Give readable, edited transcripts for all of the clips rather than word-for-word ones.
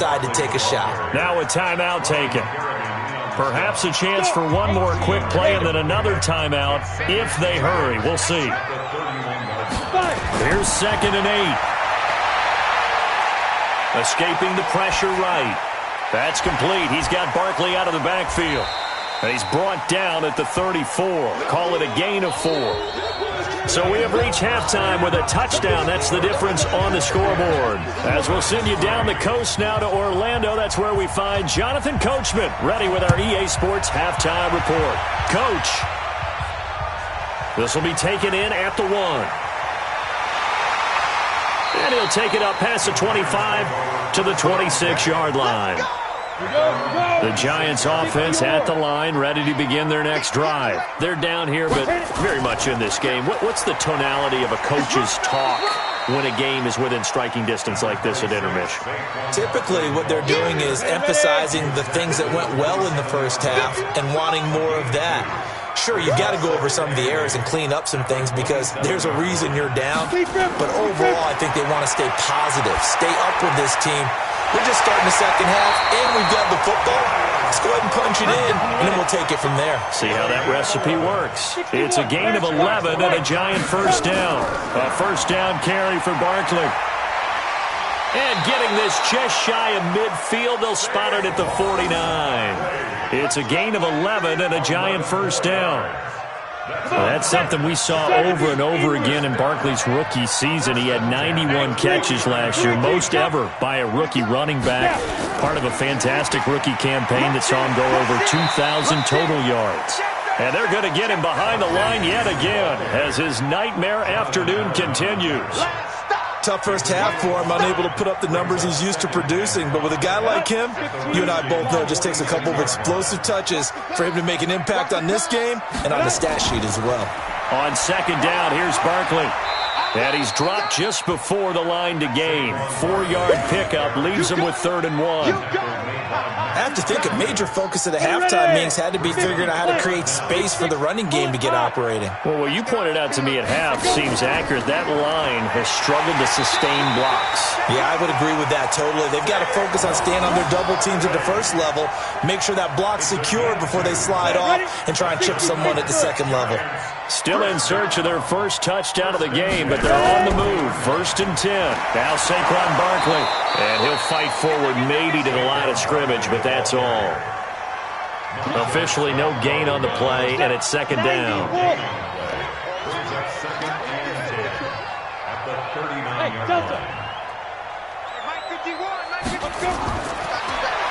decide to take a shot. Now a timeout taken. Perhaps a chance for one more quick play and then another timeout if they hurry. We'll see. Here's 2nd and 8. Escaping the pressure right. That's complete. He's got Barkley out of the backfield. And he's brought down at the 34. Call it a gain of 4. So we have reached halftime with a touchdown. That's the difference on the scoreboard. As we'll send you down the coast now to Orlando, that's where we find Jonathan Coachman ready with our EA Sports halftime report. Coach, this will be taken in at the 1. And he'll take it up past the 25 to the 26-yard line. The Giants offense at the line, ready to begin their next drive. They're down here, but very much in this game. What's the tonality of a coach's talk when a game is within striking distance like this at intermission? Typically, what they're doing is emphasizing the things that went well in the first half and wanting more of that. Sure, you've got to go over some of the errors and clean up some things because there's a reason you're down. But overall, I think they want to stay positive, stay up with this team. We're just starting the second half, and we've got the football. Let's go ahead and punch it in, and then we'll take it from there. See how that recipe works. It's a gain of 11 and a Giant first down. A first down carry for Barkley. And getting this just shy of midfield, they'll spot it at the 49. It's a gain of 11 and a Giant first down. That's something we saw over and over again in Barkley's rookie season. He had 91 catches last year, most ever by a rookie running back. Part of a fantastic rookie campaign that saw him go over 2,000 total yards. And they're going to get him behind the line yet again as his nightmare afternoon continues. Tough first half for him, unable to put up the numbers he's used to producing. But with a guy like him, you and I both know it just takes a couple of explosive touches for him to make an impact on this game and on the stat sheet as well. On second down, here's Barkley. And he's dropped just before the line to gain. 4-yard pickup leaves him with 3rd and 1. I have to think a major focus of the halftime meetings had to be figuring out how to create space for the running game to get operating. Well, what you pointed out to me at half seems accurate. That line has struggled to sustain blocks. Yeah, I would agree with that totally. They've got to focus on staying on their double teams at the first level, make sure that block's secure before they slide off, and try and chip someone at the second level. Still in search of their first touchdown of the game, but they're on the move. 1st and 10. Now Saquon Barkley. And he'll fight forward maybe to the line of scrimmage, but that's all. Officially no gain on the play, and it's 2nd down.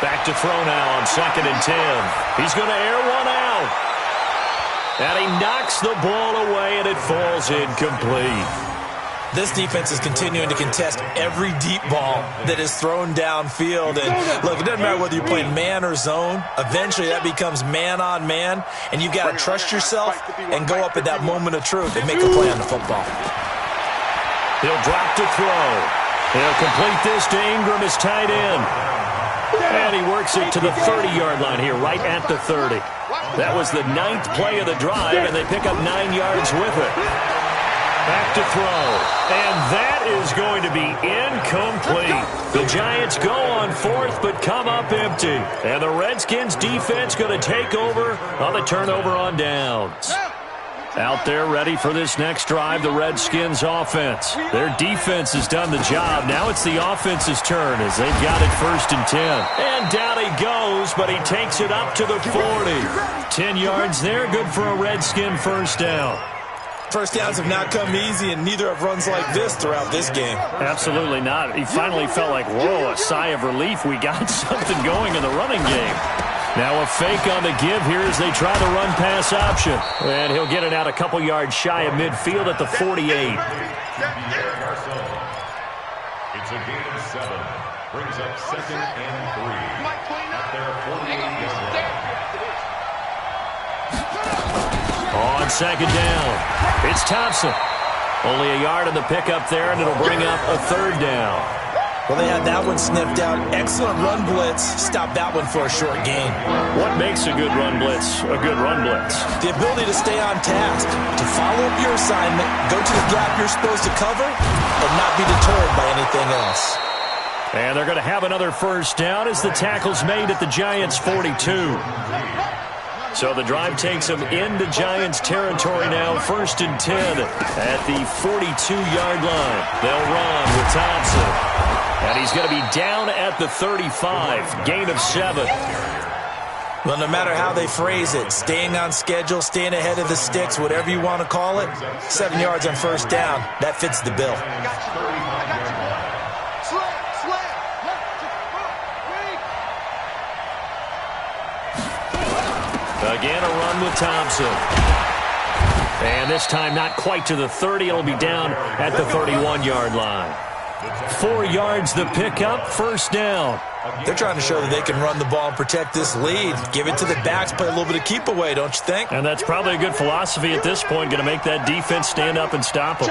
Back to throw now on 2nd and 10. He's going to air one out. And he knocks the ball away, and it falls incomplete. This defense is continuing to contest every deep ball that is thrown downfield. And, look, it doesn't matter whether you're playing man or zone. Eventually, that becomes man-on-man, and you've got to trust yourself and go up at that moment of truth and make a play on the football. He'll drop to throw. He'll complete this to Ingram, his tight end. And he works it to the 30-yard line here, right at the 30. That was the 9th play of the drive, and they pick up 9 yards with it. Back to throw. And that is going to be incomplete. The Giants go on 4th, but come up empty. And the Redskins defense going to take over on the turnover on downs. Out there ready for this next drive, the Redskins offense. Their defense has done the job. Now it's the offense's turn as they've got it 1st and 10. And down he goes, but he takes it up to the 40. 10 yards there, good for a Redskin first down. First downs have not come easy, and neither have runs like this throughout this game. Absolutely not. He finally felt like, whoa, a sigh of relief. We got something going in the running game. Now a fake on the give here as they try the run-pass option. And he'll get it out a couple yards shy of midfield at the 48. It's a gain of 7. Brings up 2nd and 3. At their 48-yard line. On 2nd down, it's Thompson. Only a yard on the pickup there, and it'll bring up a 3rd down. Well, they had that one sniffed out. Excellent run blitz. Stop that one for a short gain. What makes a good run blitz a good run blitz? The ability to stay on task, to follow up your assignment, go to the gap you're supposed to cover, and not be deterred by anything else. And they're going to have another first down as the tackle's made at the Giants' 42. So the drive takes them into Giants territory now, 1st and 10 at the 42-yard line. They'll run with Thompson. And he's going to be down at the 35, gain of 7. Well, no matter how they phrase it, staying on schedule, staying ahead of the sticks, whatever you want to call it, 7 yards on first down, that fits the bill. Again, a run with Thompson. And this time not quite to the 30. It'll be down at the 31-yard line. 4 yards the pickup, first down. They're trying to show that they can run the ball and protect this lead. Give it to the backs, play a little bit of keep away, don't you think? And that's probably a good philosophy at this point, going to make that defense stand up and stop them.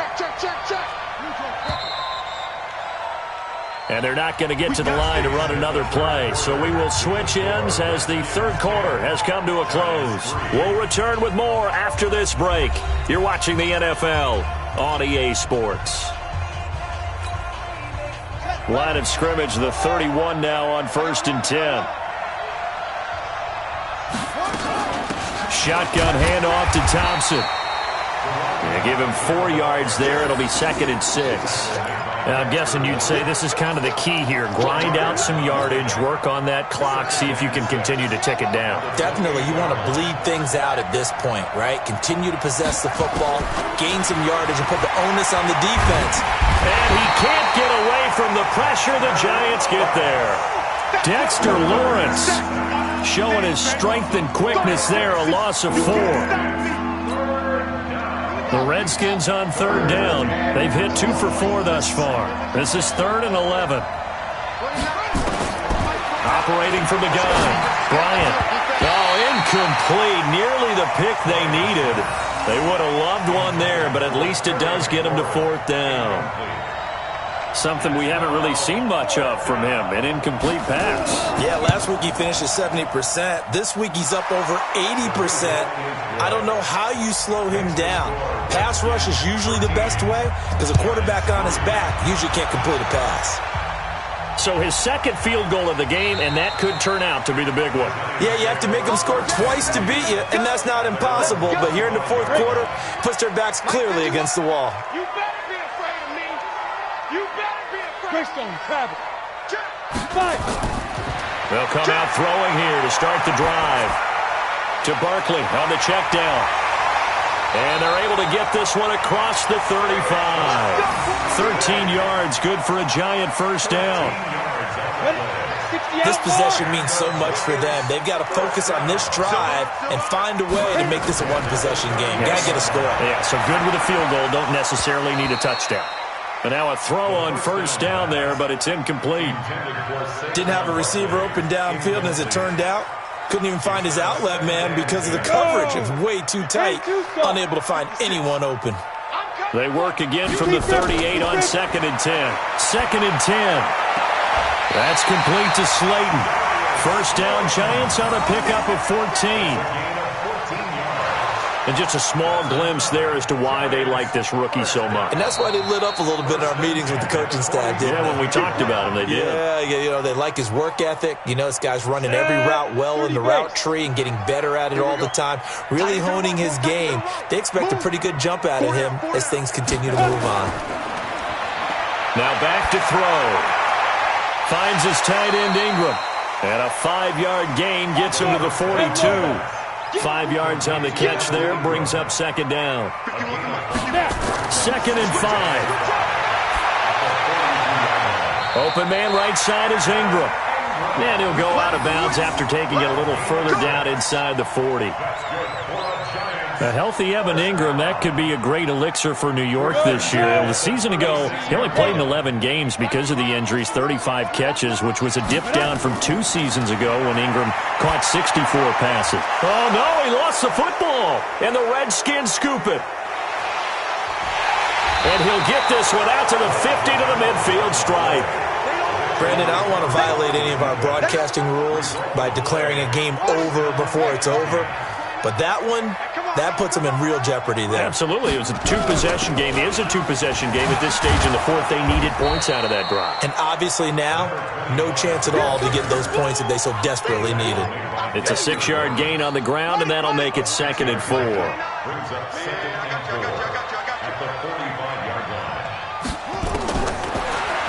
And they're not going to get to the line to run another play. So we will switch ends as the third quarter has come to a close. We'll return with more after this break. You're watching the NFL on EA Sports. Line of scrimmage, the 31 now on 1st and 10. Shotgun handoff to Thompson. They give him 4 yards there. It'll be 2nd and 6. Now, I'm guessing you'd say this is kind of the key here. Grind out some yardage, work on that clock, see if you can continue to tick it down. Definitely. You want to bleed things out at this point, right? Continue to possess the football, gain some yardage, and put the onus on the defense. And he can't get away from the pressure. The Giants get there. Dexter Lawrence showing his strength and quickness there, a loss of 4. The Redskins on 3rd down. They've hit 2 for 4 thus far. This is 3rd and 11. Operating from the gun. Bryant. Oh, incomplete. Nearly the pick they needed. They would have loved one there, but at least it does get them to 4th down. Something we haven't really seen much of from him, an incomplete pass. Yeah, last week he finished at 70%. This week he's up over 80%. I don't know how you slow him down. Pass rush is usually the best way because a quarterback on his back usually can't complete a pass. So his 2nd field goal of the game, and that could turn out to be the big one. Yeah, you have to make them score twice to beat you, and that's not impossible. But here in the 4th quarter, puts their backs clearly against the wall. You better be afraid of me. You better be afraid. Christone, travel. They'll come out throwing here to start the drive. To Barkley on the check down. And they're able to get this one across the 35. 13 yards, good for a Giant first down. This possession means so much for them. They've got to focus on this drive and find a way to make this a one-possession game. Got to get a score. Yeah, so good with a field goal, don't necessarily need a touchdown. And now a throw on first down there, but it's incomplete. Didn't have a receiver open downfield, and as it turned out, couldn't even find his outlet man because of the coverage. It's way too tight. Unable to find anyone open. They work again from the 38 on 2nd and 10. 2nd and 10. That's complete to Slayton. First down, Giants on a pickup of 14. And just a small glimpse there as to why they like this rookie so much. And that's why they lit up a little bit in our meetings with the coaching staff, didn't they? When we talked about him, they did. Yeah, you know, they like his work ethic. You know, this guy's running every route well in the route tree and getting better at it all the time, really honing his game. They expect a pretty good jump out of him as things continue to move on. Now back to throw. Finds his tight end Ingram. And a 5-yard gain gets him to the 42. 5 yards on the catch there, brings up 2nd down. 2nd and 5. Open man right side is Ingram. And he'll go out of bounds after taking it a little further down inside the 40. A healthy Evan Ingram, that could be a great elixir for New York this year. A season ago, he only played in 11 games because of the injuries, 35 catches, which was a dip down from 2 seasons ago when Ingram caught 64 passes. Oh, no, he lost the football, and the Redskins scoop it. And he'll get this one out to the 50 to the midfield stripe. Brandon, I don't want to violate any of our broadcasting rules by declaring a game over before it's over. But that one, That puts them in real jeopardy there. Absolutely. It was a two-possession game. It is a two-possession game at this stage in the fourth. They needed points out of that drive. And obviously now, no chance at all to get those points that they so desperately needed. It's a 6-yard gain on the ground, and that'll make it 2nd and 4. Brings up 2nd and 4 at the 45-yard line.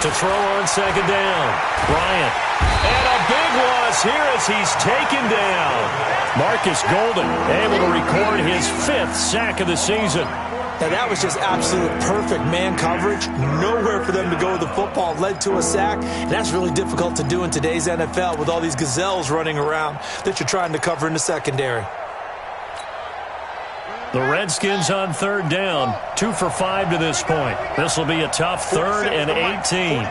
To throw on 2nd down, Bryant. And a big loss here as he's taken down. Marcus Golden able to record his 5th sack of the season. Now, that was just absolute perfect man coverage. Nowhere for them to go with the football. Led to a sack. And that's really difficult to do in today's NFL with all these gazelles running around that you're trying to cover in the secondary. The Redskins on 3rd down. 2 for 5 to this point. This will be a tough 3rd and 18.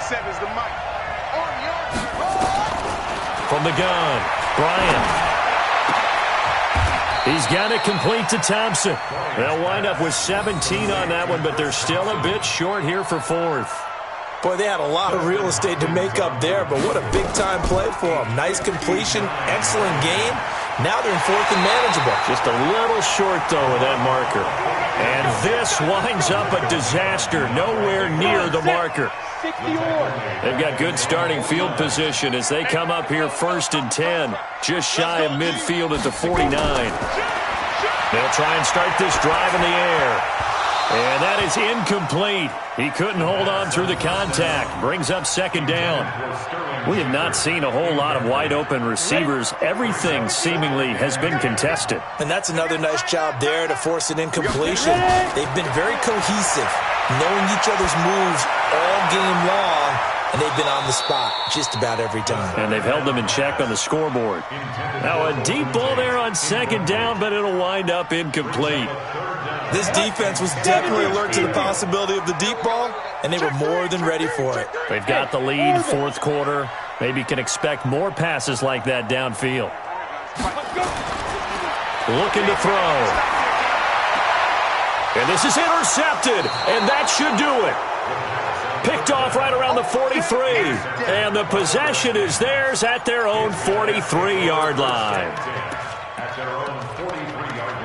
From the gun, Bryant. He's got it complete to Thompson. They'll wind up with 17 on that one, but they're still a bit short here for 4th. Boy, they had a lot of real estate to make up there, but what a big-time play for them. Nice completion, excellent game. Now they're in 4th and manageable. Just a little short, though, with that marker. And this winds up a disaster, nowhere near the marker. They've got good starting field position as they come up here 1st and 10, just shy of midfield at the 49. They'll try and start this drive in the air. And that is incomplete. He couldn't hold on through the contact. Brings up 2nd down. We have not seen a whole lot of wide-open receivers. Everything seemingly has been contested. And that's another nice job there to force an incompletion. They've been very cohesive, knowing each other's moves all game long, and they've been on the spot just about every time. And they've held them in check on the scoreboard. Now a deep ball there on 2nd down, but it'll wind up incomplete. This defense was definitely alert to the possibility of the deep ball, and they were more than ready for it. They've got the lead, 4th quarter. Maybe can expect more passes like that downfield. Looking to throw. And this is intercepted, and that should do it. Picked off right around the 43. And the possession is theirs at their own 43-yard line. At their own 43-yard line.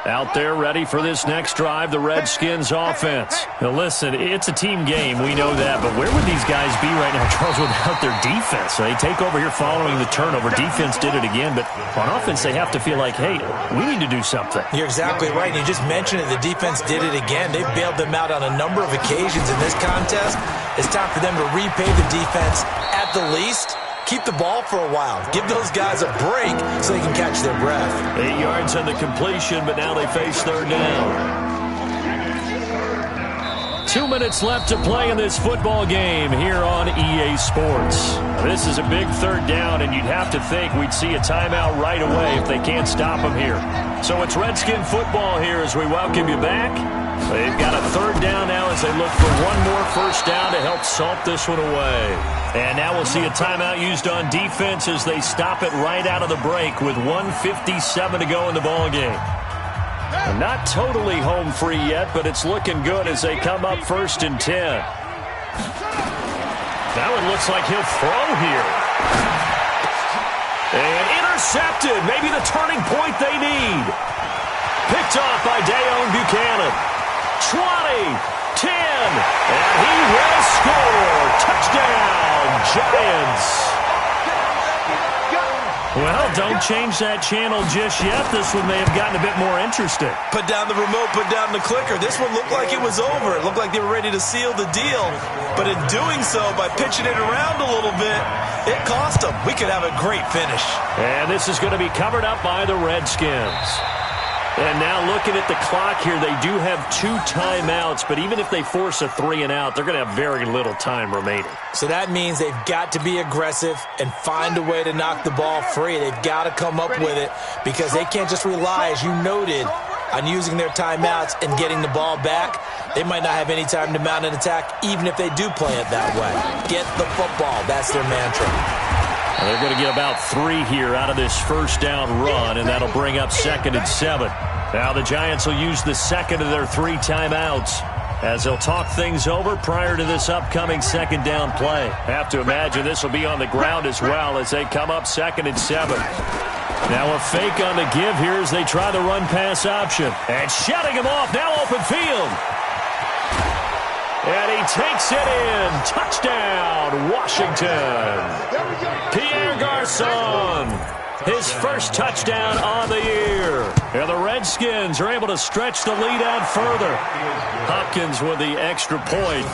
Out there ready for this next drive, the Redskins offense. Now listen, it's a team game, we know that, but where would these guys be right now, Charles, without their defense? They take over here following the turnover. Defense did it again, but on offense they have to feel like, hey, we need to do something. You're exactly right. You just mentioned it. The defense did it again. They've bailed them out on a number of occasions in this contest. It's time for them to repay the defense at the least. Keep the ball for a while. Give those guys a break so they can catch their breath. 8 yards on the completion, but now they face 3rd down. 2 minutes left to play in this football game here on EA Sports. This is a big 3rd down, and you'd have to think we'd see a timeout right away if they can't stop them here. So it's Redskin football here as we welcome you back. They've got a 3rd down now as they look for one more 1st down to help salt this one away. And now we'll see a timeout used on defense as they stop it right out of the break with 1:57 to go in the ballgame. Not totally home free yet, but it's looking good as they come up 1st and 10. Now it looks like he'll throw here. And intercepted. Maybe the turning point they need. Picked off by Dayon Buchanan. 20, 10, and he will score. Touchdown, Giants. Well, don't change that channel just yet. This one may have gotten a bit more interesting. Put down the remote, put down the clicker. This one looked like it was over. It looked like they were ready to seal the deal. But in doing so, by pitching it around a little bit, it cost them. We could have a great finish. And this is going to be covered up by the Redskins. And now looking at the clock here, they do have 2 timeouts, but even if they force a 3-and-out, they're going to have very little time remaining. So that means they've got to be aggressive and find a way to knock the ball free. They've got to come up with it because they can't just rely, as you noted, on using their timeouts and getting the ball back. They might not have any time to mount an attack, even if they do play it that way. Get the football. That's their mantra. Well, they're going to get about 3 here out of this 1st down run, and that'll bring up 2nd and 7. Now the Giants will use the 2nd of their 3 timeouts. as they'll talk things over prior to this upcoming second down play. Have to imagine this will be on the ground as well as they come up 2nd and 7. Now a fake on the give here as they try the run-pass option. And shutting him off, now open field. And he takes it in. Touchdown, Washington. Pierre Garçon, his first touchdown on the year. And the Redskins are able to stretch the lead out further. Hopkins with the extra point.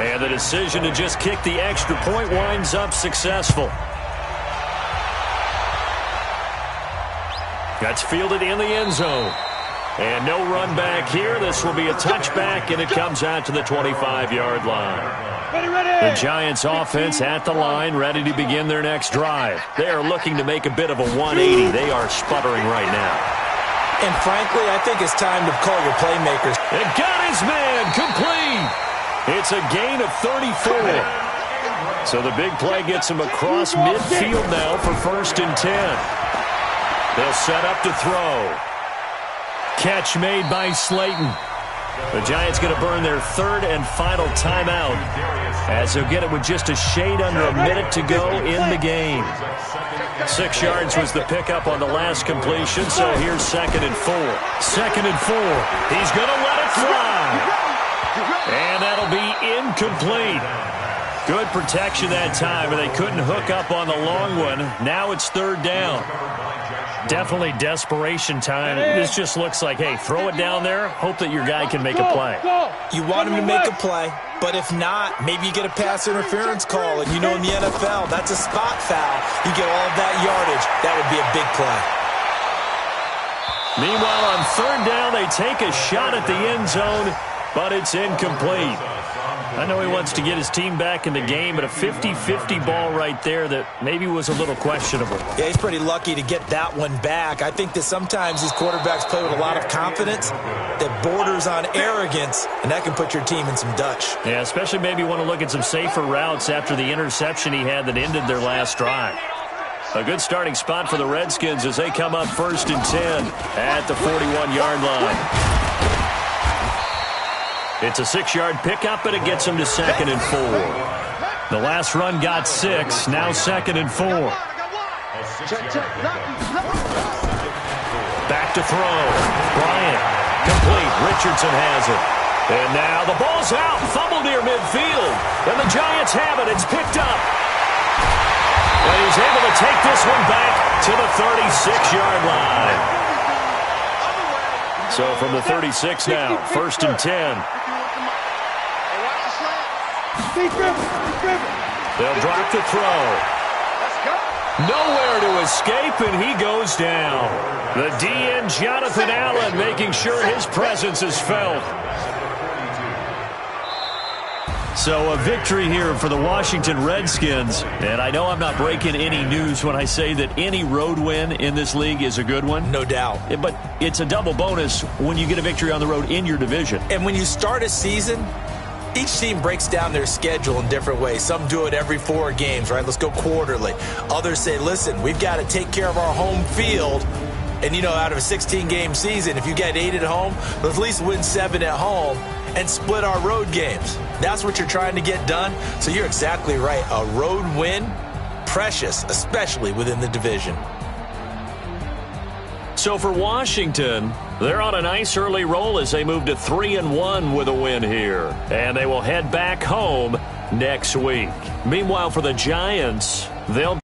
And the decision to just kick the extra point winds up successful. That's fielded in the end zone. And no run back here. This will be a touchback, and it comes out to the 25-yard line. The Giants offense at the line, ready to begin their next drive. They are looking to make a bit of a 180. They are sputtering right now. And frankly, I think it's time to call your playmakers. It got his man complete. It's a gain of 34. So the big play gets him across midfield now for 1st and 10. They'll set up to throw. Catch made by Slayton. The Giants going to burn their 3rd and final timeout as they'll get it with just a shade under a minute to go in the game. 6 yards was the pickup on the last completion, so here's 2nd and 4. 2nd and 4. He's going to let it fly. And that'll be incomplete. Good protection that time, and they couldn't hook up on the long one. Now it's 3rd down. Definitely desperation time. This just looks like, hey, throw it down there, hope that your guy can make a play. You want him to make a play, but if not, maybe you get a pass interference call. And you know in the NFL, that's a spot foul. You get all of that yardage. That would be a big play. Meanwhile, on 3rd down, they take a shot at the end zone, but it's incomplete. I know he wants to get his team back in the game, but a 50-50 ball right there that maybe was a little questionable. Yeah, he's pretty lucky to get that one back. I think that sometimes these quarterbacks play with a lot of confidence that borders on arrogance, and that can put your team in some Dutch. Yeah, especially maybe want to look at some safer routes after the interception he had that ended their last drive. A good starting spot for the Redskins as they come up 1st and 10 at the 41-yard line. It's a 6-yard pickup, and it gets them to 2nd and 4. The last run got 6, now 2nd and 4. Back to throw. Bryant, complete. Richardson has it. And now the ball's out, fumble near midfield. And the Giants have it, it's picked up. And he's able to take this one back to the 36-yard line. So from the 36 now, 1st and 10. They'll drop the throw. Nowhere to escape, and he goes down. The DN, Jonathan Allen, making sure his presence is felt. So a victory here for the Washington Redskins. And I know I'm not breaking any news when I say that any road win in this league is a good one. No doubt. But it's a double bonus when you get a victory on the road in your division. And when you start a season, each team breaks down their schedule in different ways. Some do it every 4 games, right? Let's go quarterly. Others say, listen, we've got to take care of our home field. And, you know, out of a 16-game season, if you get 8 at home, let's at least win 7 at home and split our road games. That's what you're trying to get done. So you're exactly right. A road win, precious, especially within the division. So for Washington, they're on a nice early roll as they move to 3-1 with a win here. And they will head back home next week. Meanwhile, for the Giants, they'll